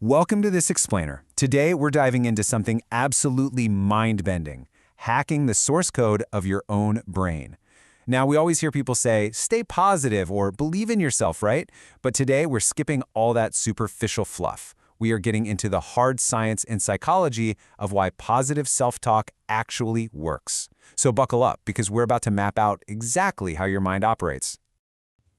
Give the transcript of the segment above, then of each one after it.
Welcome to this explainer. Today we're diving into something absolutely mind-bending, hacking the source code of your own brain. Now, we always hear people say, stay positive or believe in yourself, right? But today we're skipping all that superficial fluff. We are getting into the hard science and psychology of why positive self-talk actually works. So buckle up, because we're about to map out exactly how your mind operates.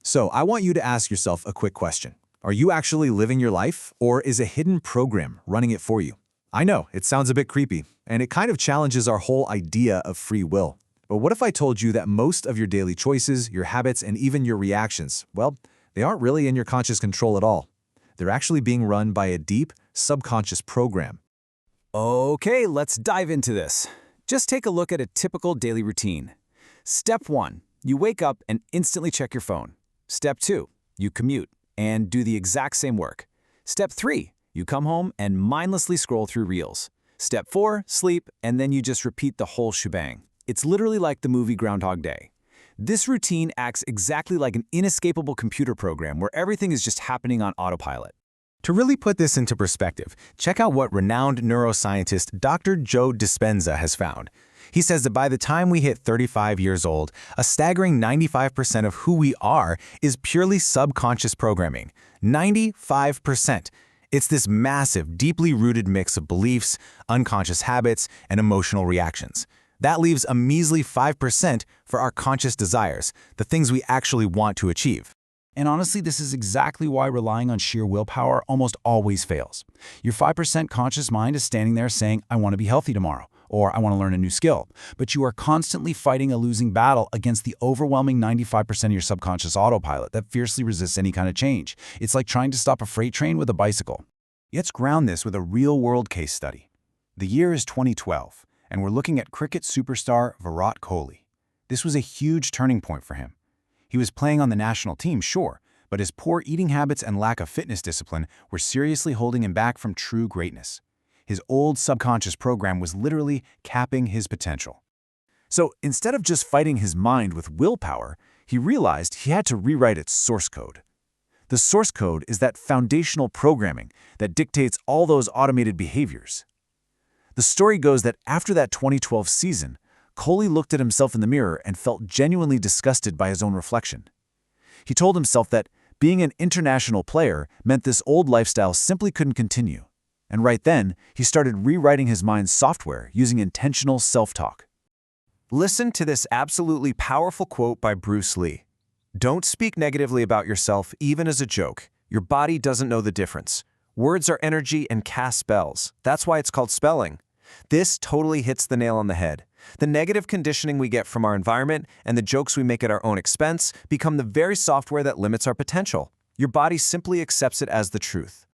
So I want you to ask yourself a quick question. Are you actually living your life, or is a hidden program running it for you? I know, it sounds a bit creepy, and it kind of challenges our whole idea of free will. But what if I told you that most of your daily choices, your habits, and even your reactions, well, they aren't really in your conscious control at all. They're actually being run by a deep, subconscious program. Okay, let's dive into this. Just take a look at a typical daily routine. Step 1, you wake up and instantly check your phone. Step 2, you commute and do the exact same work. Step 3, you come home and mindlessly scroll through Reels. Step 4, sleep, and then you just repeat the whole shebang. It's literally like the movie Groundhog Day. This routine acts exactly like an inescapable computer program where everything is just happening on autopilot. To really put this into perspective, check out what renowned neuroscientist Dr. Joe Dispenza has found. He says that by the time we hit 35 years old, a staggering 95% of who we are is purely subconscious programming. 95%. It's this massive, deeply rooted mix of beliefs, unconscious habits, and emotional reactions. That leaves a measly 5% for our conscious desires, the things we actually want to achieve. And honestly, this is exactly why relying on sheer willpower almost always fails. Your 5% conscious mind is standing there saying, I want to be healthy tomorrow, or I want to learn a new skill. But you are constantly fighting a losing battle against the overwhelming 95% of your subconscious autopilot that fiercely resists any kind of change. It's like trying to stop a freight train with a bicycle. Let's ground this with a real-world case study. The year is 2012, and we're looking at cricket superstar Virat Kohli. This was a huge turning point for him. He was playing on the national team, sure, but his poor eating habits and lack of fitness discipline were seriously holding him back from true greatness. His old subconscious program was literally capping his potential. So instead of just fighting his mind with willpower, he realized he had to rewrite its source code. The source code is that foundational programming that dictates all those automated behaviors. The story goes that after that 2012 season, Kohli looked at himself in the mirror and felt genuinely disgusted by his own reflection. He told himself that being an international player meant this old lifestyle simply couldn't continue. And right then, he started rewriting his mind's software using intentional self-talk. Listen to this absolutely powerful quote by Bruce Lee. Don't speak negatively about yourself, even as a joke. Your body doesn't know the difference. Words are energy and cast spells. That's why it's called spelling. This totally hits the nail on the head. The negative conditioning we get from our environment and the jokes we make at our own expense become the very software that limits our potential. Your body simply accepts it as the truth.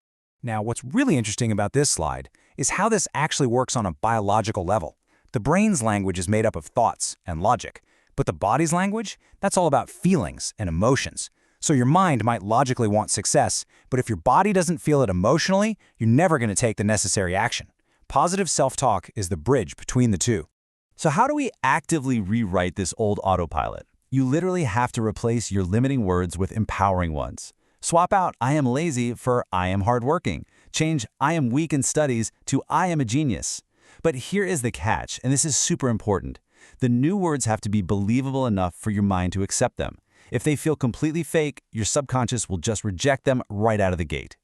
Now, what's really interesting about this slide is how this actually works on a biological level. The brain's language is made up of thoughts and logic, but the body's language, that's all about feelings and emotions. So your mind might logically want success, but if your body doesn't feel it emotionally, you're never going to take the necessary action. Positive self-talk is the bridge between the two. So how do we actively rewrite this old autopilot? You literally have to replace your limiting words with empowering ones. Swap out I am lazy for I am hardworking. Change I am weak in studies to I am a genius. But here is the catch, and this is super important. The new words have to be believable enough for your mind to accept them. If they feel completely fake, your subconscious will just reject them right out of the gate.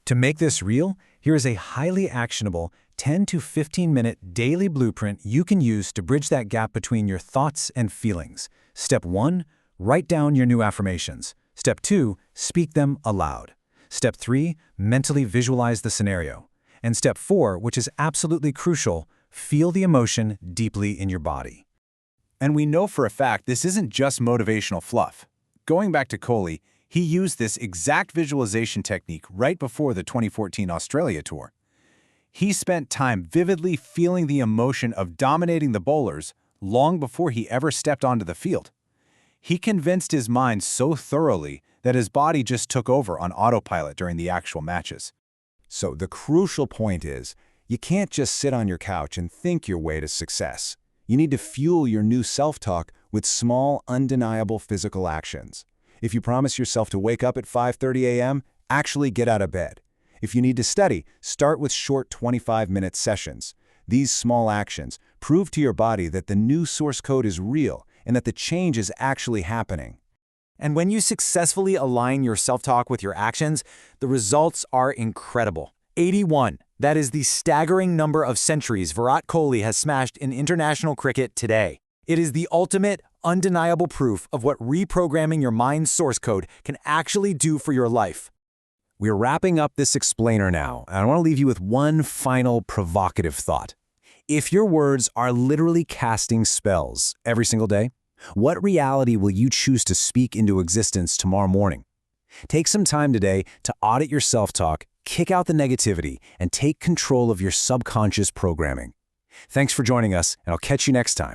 To make this real, here is a highly actionable 10 to 15-minute daily blueprint you can use to bridge that gap between your thoughts and feelings. Step 1, write down your new affirmations. Step 2, speak them aloud. Step 3, mentally visualize the scenario. And Step 4, which is absolutely crucial, feel the emotion deeply in your body. And we know for a fact this isn't just motivational fluff. Going back to Kohli, he used this exact visualization technique right before the 2014 Australia tour. He spent time vividly feeling the emotion of dominating the bowlers long before he ever stepped onto the field. He convinced his mind so thoroughly that his body just took over on autopilot during the actual matches. So the crucial point is, you can't just sit on your couch and think your way to success. You need to fuel your new self-talk with small, undeniable physical actions. If you promise yourself to wake up at 5:30 a.m., actually get out of bed. If you need to study, start with short 25-minute sessions. These small actions prove to your body that the new source code is real and that the change is actually happening. And when you successfully align your self-talk with your actions, the results are incredible. 81. That is the staggering number of centuries Virat Kohli has smashed in international cricket today. It is the ultimate, undeniable proof of what reprogramming your mind's source code can actually do for your life. We're wrapping up this explainer now, and I want to leave you with one final provocative thought. If your words are literally casting spells every single day, what reality will you choose to speak into existence tomorrow morning? Take some time today to audit your self-talk, kick out the negativity, and take control of your subconscious programming. Thanks for joining us, and I'll catch you next time.